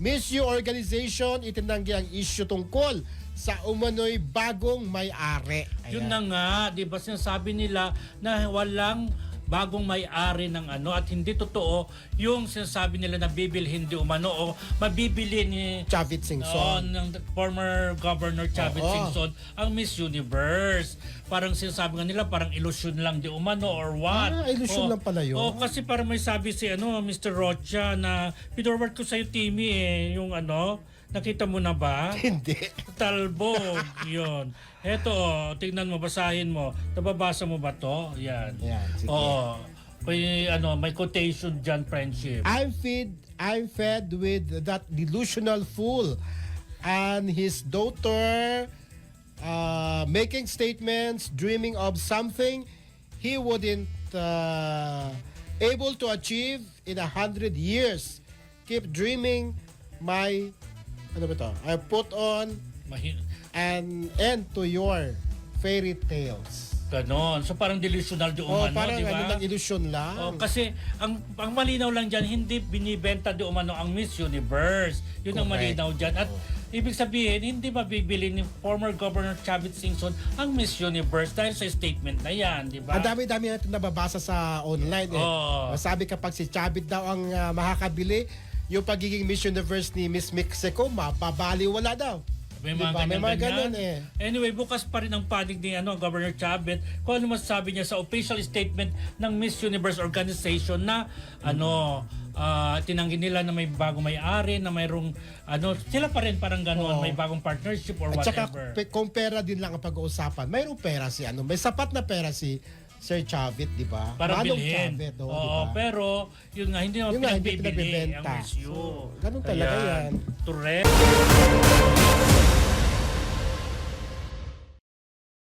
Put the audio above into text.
Miss You Organization itinanggi ang issue tungkol sa umano'y bagong may-ari. Yun na nga, di ba sinasabi nila na walang bagong may-ari ng ano at hindi totoo yung sinasabi nila na bibilhin di umano o mabibili ni Chavit Singson. ng former Governor Chavit Oo. Singson ang Miss Universe. Parang sinasabi nga nila parang ilusyon lang di umano or what. Ilusyon lang pala yun. Kasi parang may sabi si Mr. Rocha na pinorward ko sa'yo Timmy yung nakita mo na ba? Hindi. Talbog, yun. Eto, tingnan mo, basahin mo. Nababasa mo ba to? Yan. Yan, sige. Oo. May quotation dyan, friendship. I'm fed with that delusional fool and his daughter making statements, dreaming of something he wouldn't able to achieve in 100 years. Keep dreaming, my I put on an end to your fairy tales. Ganon. So parang delusional di umano, Parang di ba? ng ilusyon lang. Kasi ang malinaw lang dyan, hindi binibenta di umano ang Miss Universe. Yun ang Correct. malinaw dyan. At ibig sabihin, hindi mabibili ni former Governor Chavit Singson ang Miss Universe dahil sa statement na yan, di ba? Ang dami-dami natin nababasa sa online. Sabi kapag si Chavit daw ang makakabili, yung pagiging Miss Universe ni Miss Mexico, mapabaliwala daw. May Diba? mga May mga ganyan. ganun Anyway, bukas pa rin ang panig ni Governor Chavit kung ano masasabi niya sa official statement ng Miss Universe organization na tinanggi nila na may bagong may-ari, na mayroong sila pa rin parang gano'n, may bagong partnership or At saka whatever. kung pera din lang ang pag-uusapan, mayroong pera si may sapat na pera si Sir Chavit, di ba? Para Manong bilhin. Chavit, Oo, diba? pero yun nga, hindi naman Yun nga, hindi pinagbibili ang pinagbibenta. Miss You. So, ganun talaga yan. Correct.